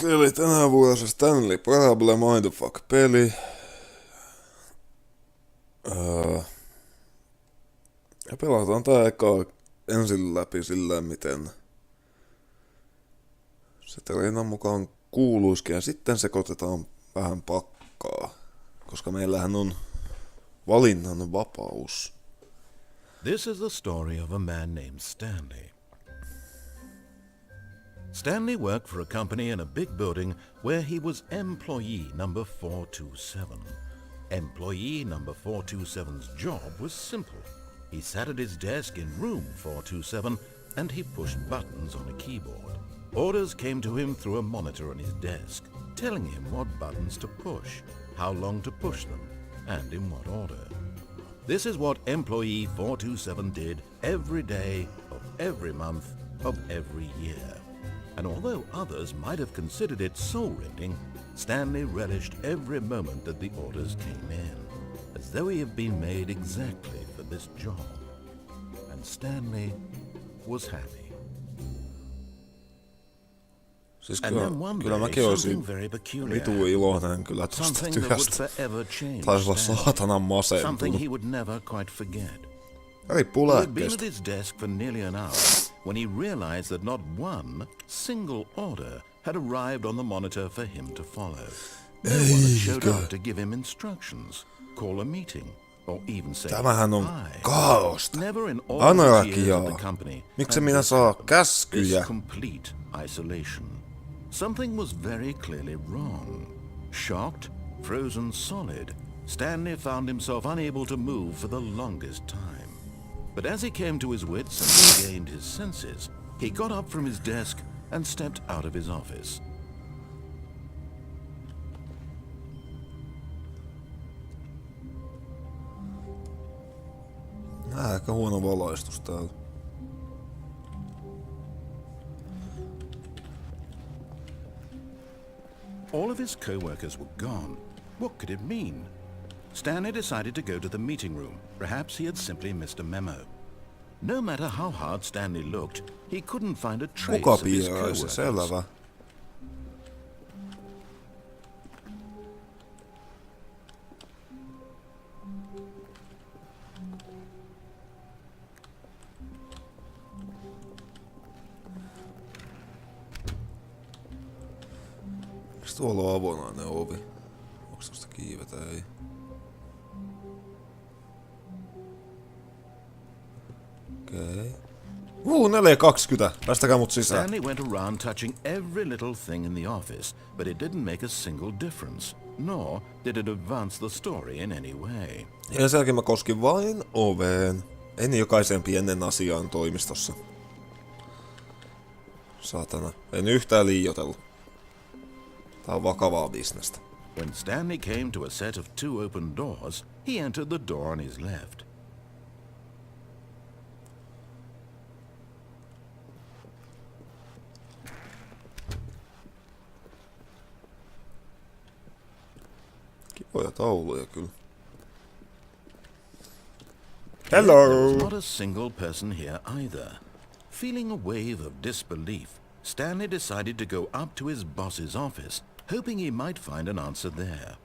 Eli tänä vuorossa Stanley Parable Mindfuck peli. Ja pelataan tää eka ensin läpi sillä miten se tarinan mukaan kuuluisikin ja sitten sekoitetaan vähän pakkaa, koska meillähän on valinnan vapaus. This is the story of a man named Stanley. Stanley worked for a company in a big building where he was employee number 427. Employee number 427's job was simple. He sat at his desk in room 427 and he pushed buttons on a keyboard. Orders came to him through a monitor on his desk, telling him what buttons to push, how long to push them, and in what order. This is what employee 427 did every day of every month of every year. And although others might have considered it soul-rending, Stanley relished every moment that the orders came in, as though he had been made exactly for this job. And Stanley was happy. Siis And then one kyllä day, mäkin olisin something very peculiar, vitu iloinen kyllä tosta something that would työstä. forever change Taisi olla Stanley. saatanan Something masentunut. he would never quite forget. Riippuu He had been at lääkkeestä. his desk for nearly an hour when he realized that not one single order had arrived on the monitor for him to follow. No one had showed up to give him instructions, call a meeting, or even say Tämähän on hi. kaaosta. Never in all his years Anarkiaa. at the company Miksi had minä this saa happened. käskyjä? This complete isolation. Something was very clearly wrong. Shocked, frozen solid, Stanley found himself unable to move for the longest time. But as he came to his wits and regained his senses, he got up from his desk and stepped out of his office. Aika huono valaistus täällä. All of his co-workers were gone. What could it mean? Stanley decided to go to the meeting room. Perhaps he had simply missed a memo. No matter how hard Stanley looked, he couldn't find a trace Kuka of his piiraisi? co-workers. Selvä. Miks tuolla on avonainen ovi? Onks tosta kiivetä? Ei. Okei. 4:20. Päästäkää mut sisään. Stanley went around touching every little thing in the office, but it didn't make a single difference, nor did it advance the story in any way. Ja sen jälkeen mä koskin vain oveen. En jokaisen pienen asiaan toimistossa. Saatana. En yhtään liioitellut. Tää on vakavaa bisnestä. When Stanley came to a set of two open doors, he entered the door on his left. Kivoja tauluja kyllä. Hello! There was not a single person here either. Feeling a wave of disbelief, Stanley decided to go up to his boss's office, hoping he might find an answer there.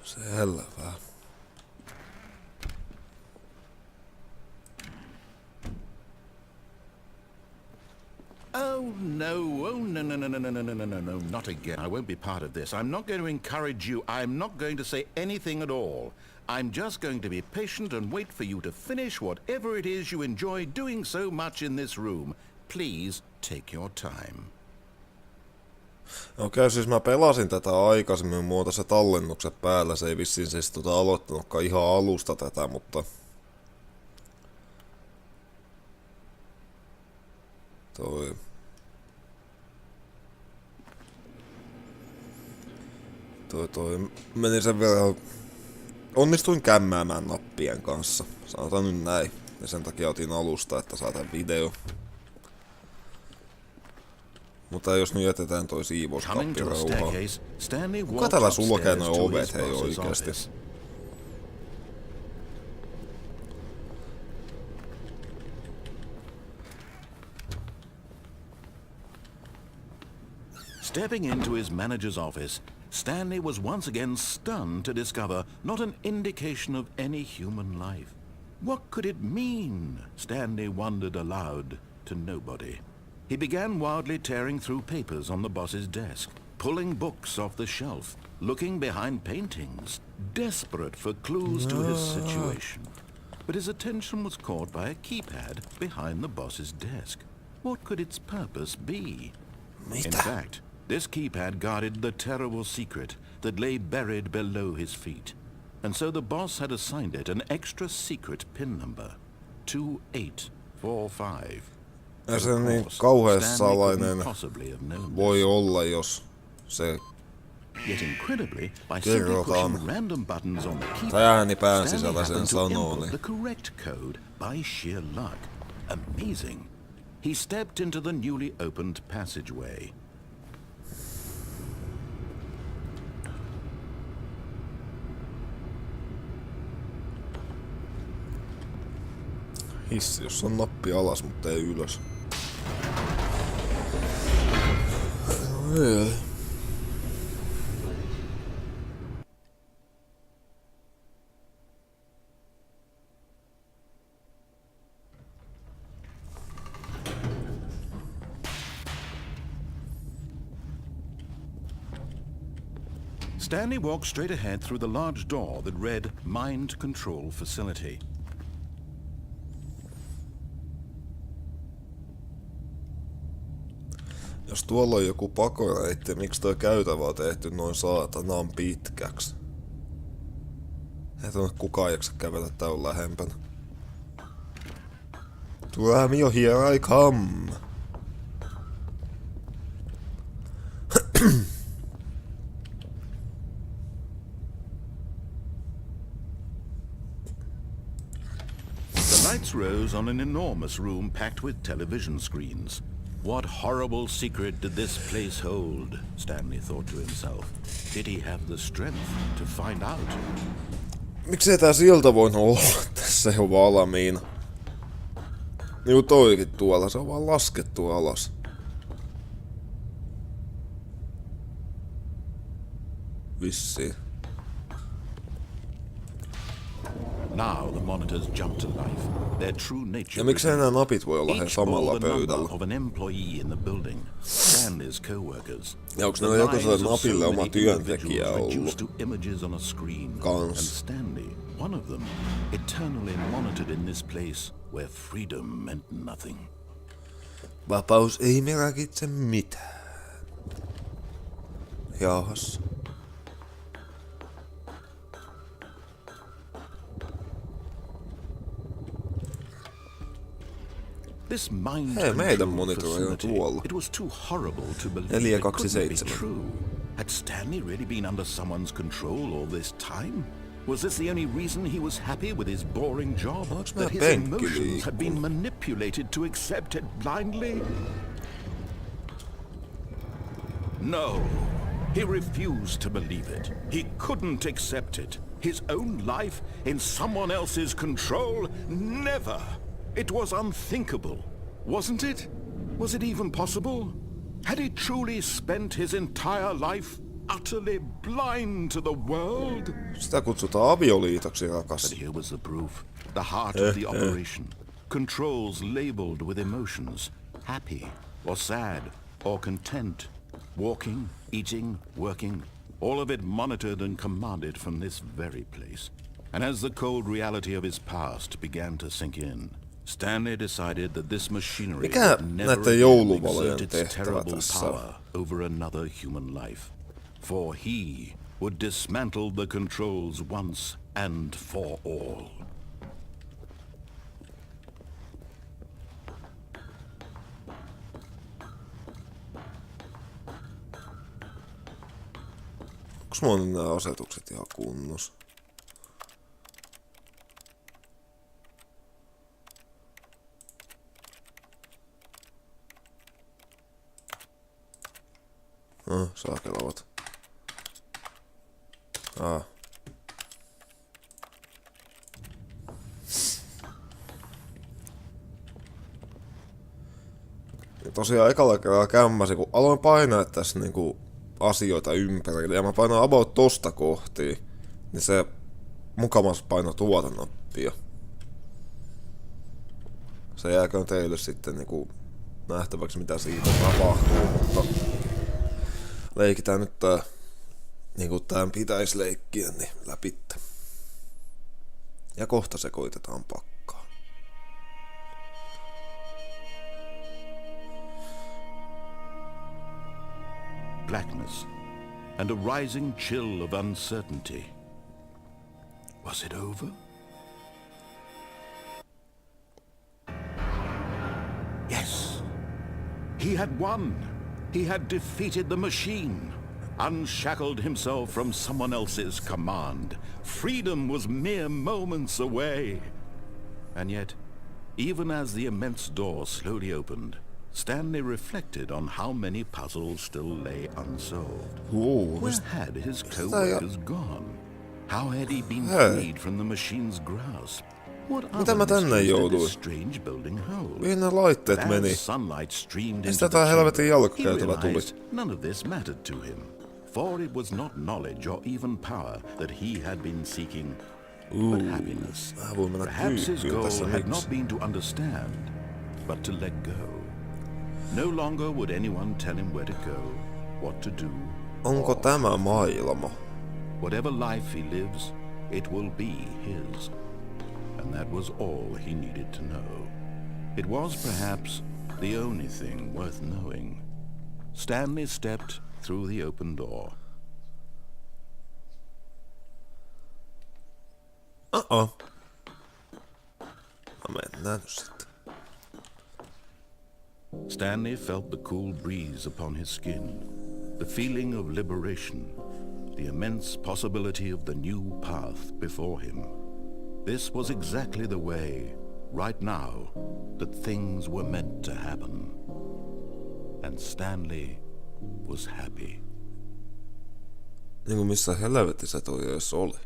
Selvä. Oh no, oh no, no, no, no, no, no, no, no, no, no, not again. I won't be part of this. I'm not going to encourage you. I'm not going to say anything at all. I'm just going to be patient and wait for you to finish whatever it is you enjoy doing so much in this room. Please take your time. Okei, siis mä pelasin tätä aikaisemmin, mulla se tallennukset päällä, se ei vissiin siis aloittanutkaan ihan alusta tätä, mutta... Toi meni sen verran... Onnistuin kämmäämään nappien kanssa, sanotaan nyt näin. Ja sen takia otin alusta, että saa tän video. Mutta jos nyt jätetään toi Coming siivouskappi to the rauhaan. staircase, Stanley Kuka walked täällä sulkee upstairs noi to ovet his hei boss's oikeesti? office. Stepping into his manager's office, Stanley was once again stunned to discover not an indication of any human life. What could it mean? Stanley wondered aloud to nobody. He began wildly tearing through papers on the boss's desk, pulling books off the shelf, looking behind paintings, desperate for clues to his situation. But his attention was caught by a keypad behind the boss's desk. What could its purpose be? In fact, this keypad guarded the terrible secret that lay buried below his feet. And so the boss had assigned it an extra secret pin number, 2845. Ja se niin kauhean salainen voi olla, jos se Yet incredibly, by simply pushing random buttons on the tai ääni keypad, pään Stanley sisällä sen happened to sanoo, input niin the correct code by sheer luck. Amazing. He stepped into the newly opened passageway. hissi, jos on nappi alas, mutta ei ylös. Stanley walked straight ahead through the large door that read Mind Control Facility. Jos tuolla on joku pakoreitti, miksi toi käytävä on tehty noin saatanaan pitkäksi? Ei tunne kukaan jaksa kävellä täällä lähempänä. Tuomio, here I come! The lights rose on an enormous room packed with television screens. What horrible secret did this place hold? Stanley thought to himself. Did he have the strength to find out? Miksei tää siltä voinut olla tässä jo valmiina? Niinku toikin tuolla, se on vaan laskettu alas. Vissiin. Now the monitors jumped to life. Their true nature. Ja miksei nämä napit voi olla he Each samalla bore the number pöydällä? of an employee in the building. Stanley's co-workers. Ja onks The ne jokaiselle lives of napille so oma many työntekijä individuals ollut? reduced to images on a screen. Kans. And Stanley, one of them, eternally monitored in this place where freedom meant nothing. Vapaus ei merkitse mitään. Jahas. This mind Hei, meidän control monitori on facility, tuolla. it was too horrible to believe 427. it couldn't be true. Had Stanley really been under someone's control all this time? Was this the only reason he was happy with his boring job? Onks That his meillä penkki emotions had been liikkunut? manipulated to accept it blindly? No. He refused to believe it. He couldn't accept it. His own life in someone else's control? Never. It was unthinkable, wasn't it? Was it even possible? Had he truly spent his entire life utterly blind to the world? Sitä kutsutaan avioliitoksi, rakas. But here was the proof. The heart of the operation. Controls labeled with emotions. Happy, or sad, or content. Walking, eating, working. All of it monitored and commanded from this very place. And as the cold reality of his past began to sink in, Stanley decided that this machinery Mikä would never näiden again jouluvalojen exert its tehtävä terrible tässä power over another human life. For he would dismantle the controls once and for all. Onks mulla nyt nää asetukset ihan kunnossa? Saakelavat. Ja tosiaan ekalla kerralla kämmäsi, kun aloin painaa tässä niinku asioita ympärille ja mä painoin about tosta kohti, niin se mukamas paino tuota nappia. Se jääköön teille sitten niinku nähtäväksi mitä siitä tapahtuu, mutta leikitään nyt tää niinku tän pitäis leikkiä niin läpittä. Ja kohta sekoitetaan pakkaan. Blackness and a rising chill of uncertainty. Was it over? Yes. He had won. He had defeated the machine, unshackled himself from someone else's command. Freedom was mere moments away. And yet, even as the immense door slowly opened, Stanley reflected on how many puzzles still lay unsolved. Where had his co-workers gone? How had he been freed from the machine's grasp? What other mysteries did this strange building hold? Mihin ne laitteet meni? As sunlight streamed into Mistä the tää helvetin chamber, he jalkakäytävä tuli? realized none of this mattered to him, for it was not knowledge or even power that he had been seeking, but happiness. Perhaps his goal had not been to understand, but to let go. No longer would anyone tell him where to go, what to do. Onko tämä maailma? Whatever life he lives, it will be his. And that was all he needed to know. It was perhaps the only thing worth knowing. Stanley stepped through the open door. Mennään sitten. Stanley felt the cool breeze upon his skin, the feeling of liberation, the immense possibility of the new path before him. This was exactly the way, right now, that things were meant to happen. And Stanley was happy. Niinku missä helvetissä toi edes oli?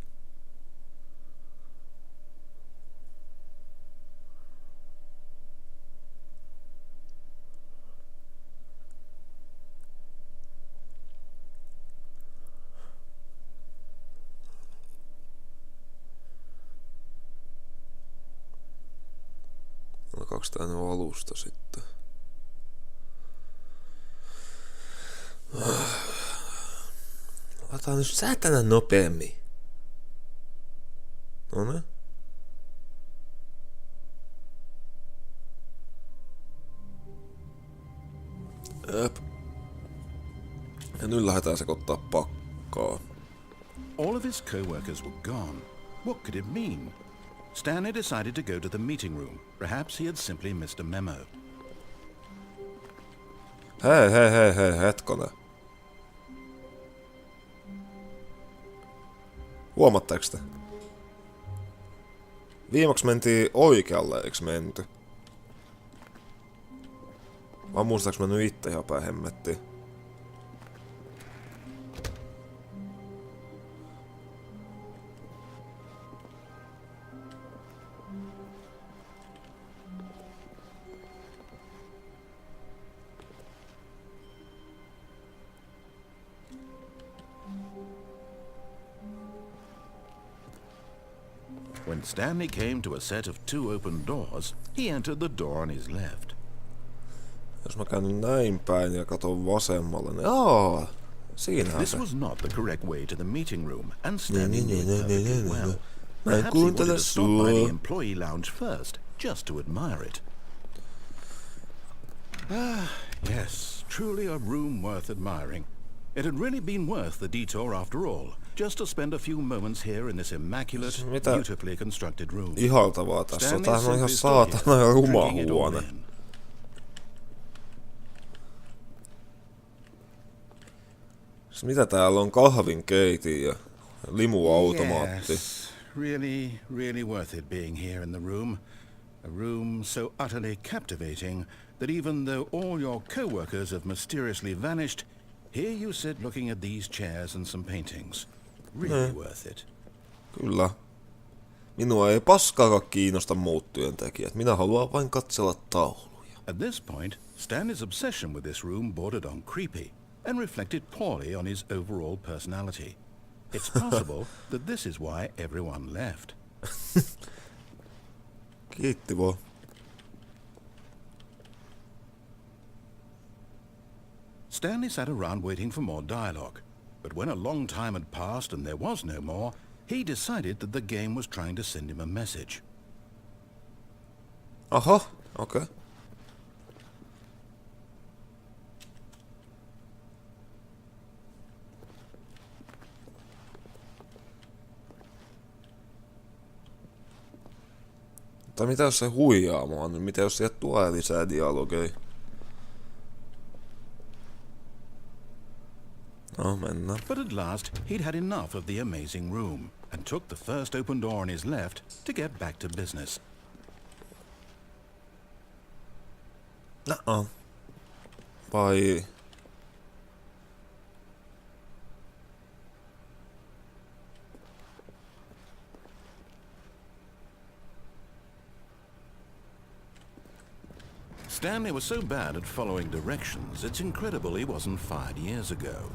Alkaaks tää nyt alusta sitten? Lataan nyt säätänä nopeammin. Noniin. Ja nyt lähdetään sekoittaa pakkaa. All of his co-workers were gone. What could it mean? Stanley decided to go to the meeting room. Perhaps he had simply missed a memo. Hei, hetkonen. Huomatteko te? Viimeksi mentiin oikealle, eiks menty? Vai muistaaks mä nyt itse ihan päin hemmettiin? When Stanley came to a set of two open doors, he entered the door on his left. Jos mä käyn näin päin ja katon vasemmalle, niin siinähän This se. was not the correct way to the meeting room, and Stanley knew it perfectly well. Mä en Perhaps he wanted kuuntele to stop by the sua. employee lounge first, just to admire it. Ah, yes, truly a room worth admiring. It had really been worth the detour after all, just to spend a few moments here in this immaculate, beautifully constructed room. Ihaltavaa tässä on. Tämähän on ihan simply stood saatana ja here, ruma drinking it all huone. in. Mitä täällä on? Kahvinkeitin ja limuautomaatti. Yes, really worth it being here in the room. A room so utterly captivating that even though all your co-workers have mysteriously vanished, Here you sit looking at these chairs and some paintings. Really worth it. Kyllä. Minua ei paskaakaan kiinnosta muut työntekijät. Minä haluan vain katsella tauluja. At this point, Stanley's obsession with this room bordered on creepy and reflected poorly on his overall personality. It's possible that this is why everyone left. Kiitti vaan. Stanley sat around waiting for more dialogue, but when a long time had passed and there was no more, he decided that the game was trying to send him a message. Aha, okei. Tai mitä jos se huijaa mua, niin mitä jos sieltä tulee lisää dialogeja? No, mennään. But at last, he'd had enough of the amazing room and took the first open door on his left to get back to business. No. Vai... Stanley was so bad at following directions, it's incredible he wasn't fired years ago.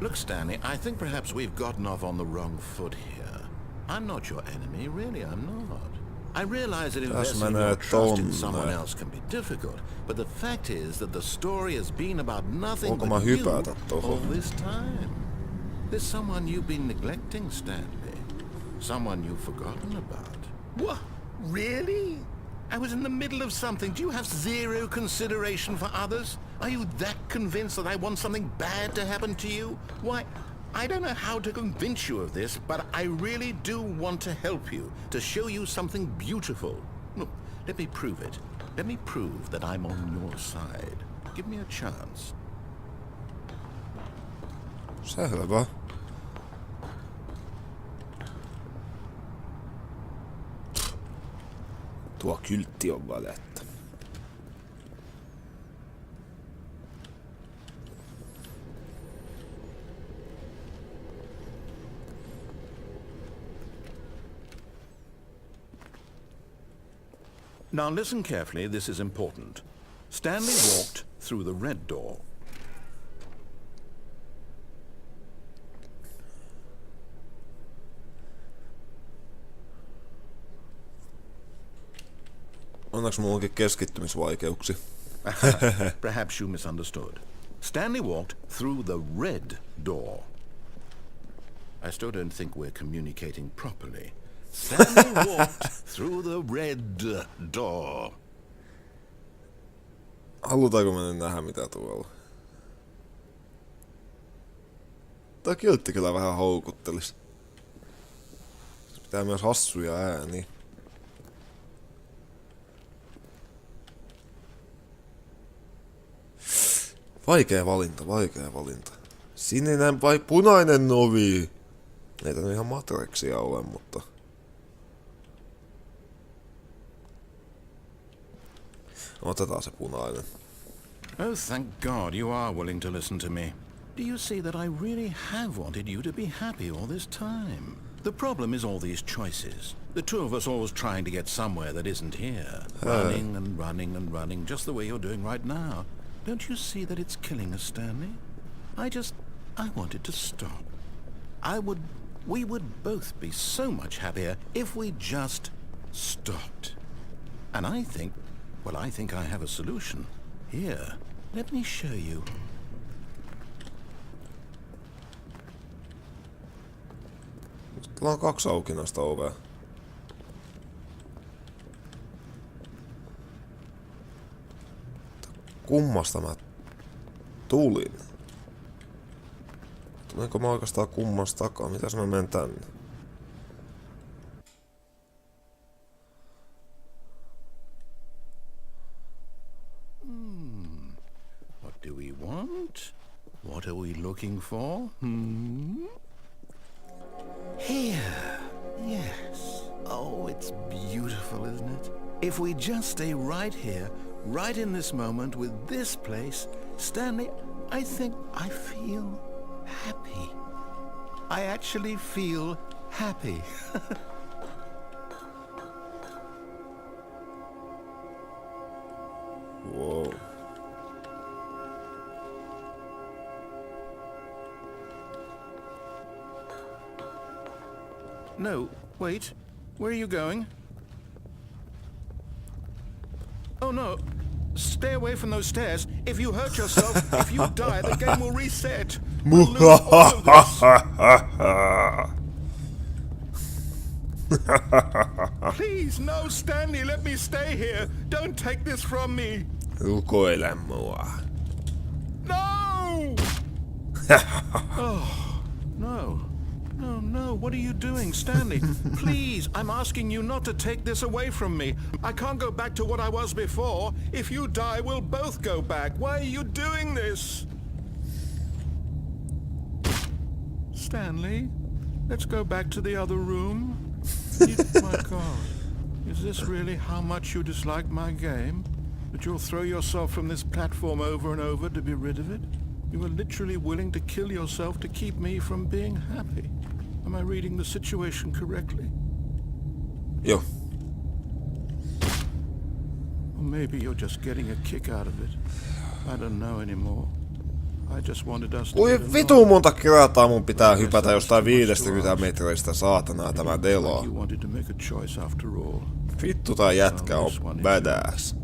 Look, Stanley, I think perhaps we've gotten off on the wrong foot here. I'm not your enemy, really, I'm not. I realize that investing your trust in someone else can be difficult, but the fact is that the story has been about nothing but you all this time. There's someone you've been neglecting, Stanley. Someone you've forgotten about. What? Really? I was in the middle of something. Do you have zero consideration for others? Are you that convinced that I want something bad to happen to you? Why, I don't know how to convince you of this, but I really do want to help you, to show you something beautiful. Look, let me prove it. Let me prove that I'm on your side. Give me a chance. Selvä. Tuo kyltti on valetta. Now listen carefully, this is important. Stanley walked through the red door. Onneksi mulla onkin keskittymisvaikeuksia. Perhaps you misunderstood. Stanley walked through the red door. I still don't think we're communicating properly. Stanley walked through the red door. Halutaanko me nyt nähdä mitä tuolla? Tää kyltti kyllä vähän houkuttelis. Pitää myös hassuja ääniä. Vaikea valinta. Sininen vai punainen ovi? Ei tää ihan Matrixia ole, mutta... Otetaan se punainen. Oh, thank God you are willing to listen to me. Do you see that I really have wanted you to be happy all this time? The problem is all these choices. The two of us always trying to get somewhere that isn't here. Running and running and running, just the way you're doing right now. Don't you see that it's killing us, Stanley? I wanted to stop. We would both be so much happier if we just stopped. And I think I have a solution. Here, let me show you. Täällä on 2 aukinaista ovea. Kummasta mä tulin? Tulenko mä oikeastaan kummastakaan? Mitäs mä menen tänne? What do we want? What are we looking for? Here. Yes. Oh, it's beautiful, isn't If we just stay right here, right in this moment with this place, Stanley, I think I feel happy. I actually feel happy. Whoa. No, wait. Where are you going? Oh no. Stay away from those stairs. If you hurt yourself, if you die, the game will reset. We'll lose all of this. Please, no, Stanley, let me stay here. Don't take this from me. Kokeile mua. No! Oh, no. No, no, what are you doing, Stanley? Please, I'm asking you not to take this away from me. I can't go back to what I was before. If you die, we'll both go back. Why are you doing this? Stanley, let's go back to the other room. My God, is this really how much you dislike my game? That you'll throw yourself from this platform over and over to be rid of it? You were literally willing to kill yourself to keep me from being happy. Am I reading the situation correctly? Joo. Or maybe you're just getting a kick out of it. I don't know anymore. I just wanted us to Kui get vitu along. monta kertaa mun pitää hypätä jostain 50 metristä saatanaa tämä delo. You wanted to make a choice after all. Vittu tää jätkä on badass.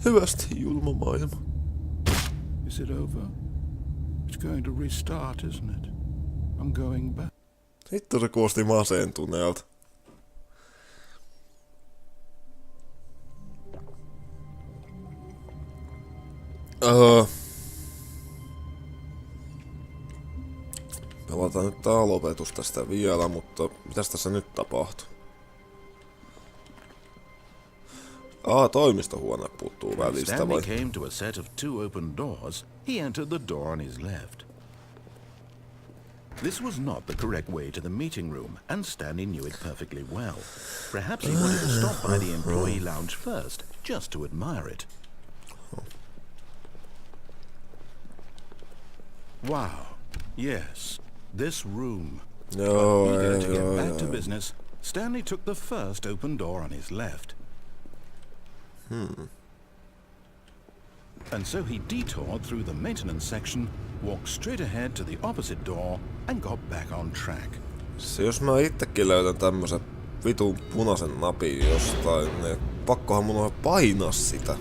Hyvästi julma maailma. Is it over? It's going to restart, isn't it? I'm going back. Vittu se kuulosti masentuneelta. Pelataan nyt tää lopetus tästä vielä, mutta mitäs tässä nyt tapahtuu? Toimistohuone puuttuu välistä Stanley vai? came to a set of 2 open doors. He entered the door on his left. This was not the correct way to the meeting room, and Stanley knew it perfectly well. Perhaps he wanted to stop by the employee lounge first, just to admire it. Wow. Yes, this room. Joo, Eager to get back to business, Stanley took the first open door on his left. And so he detoured through the maintenance section, walked straight ahead to the opposite door, and got back on track. Se jos mä itsekin löydän tämmösen vitun punaisen napin jostain, niin pakkohan mun on painaa sitä.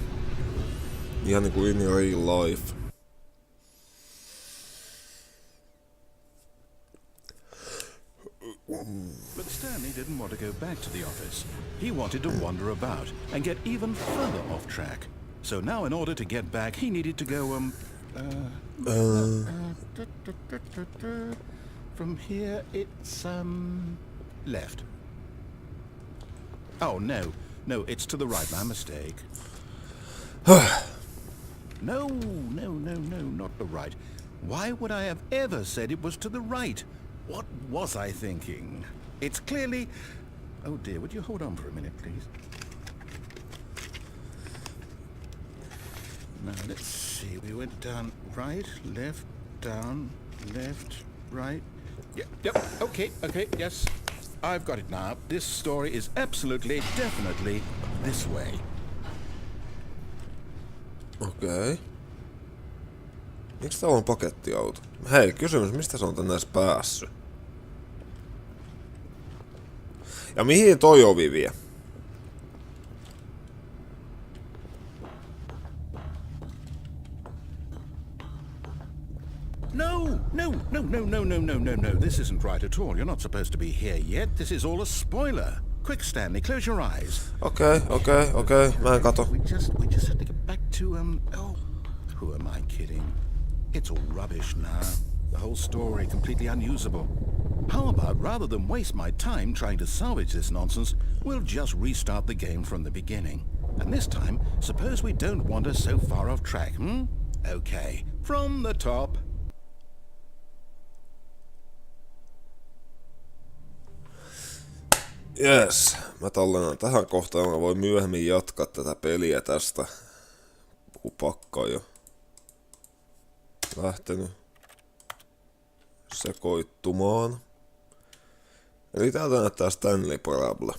Ihan niinku in real life. But Stanley didn't want to go back to the office. He wanted to wander about and get even further off track. So now in order to get back, he needed to go, from here it's, left. Oh, no, it's to the right, my mistake. No, not the right. Why would I have ever said it was to the right? What was I thinking? It's clearly... Oh dear, would you hold on for a minute, please? Now, let's see. We went down right, left, down, left, right. Yep, okay, yes. I've got it now. This story is absolutely, definitely this way. Okei. Miksi täällä on pakettiauto? Hei, kysymys, mistä se on tänne edes päässyt? Ja mihin toi ovi vie? No. This isn't right at all. You're not supposed to be here yet. This is all a spoiler. Quick, Stanley, close your eyes. Okei. Mä en kato. We just have to get back to, who am I kidding? It's all rubbish now. The whole story completely unusable. How about, rather than waste my time trying to salvage this nonsense, we'll just restart the game from the beginning. And this time, suppose we don't wander so far off track, Okay, from the top. Jes, mä tallennan tähän kohtaan, mä voin myöhemmin jatkaa tätä peliä tästä. Pakka on jo lähtenyt sekoittumaan. Eli täältä näyttää Stanley Parable.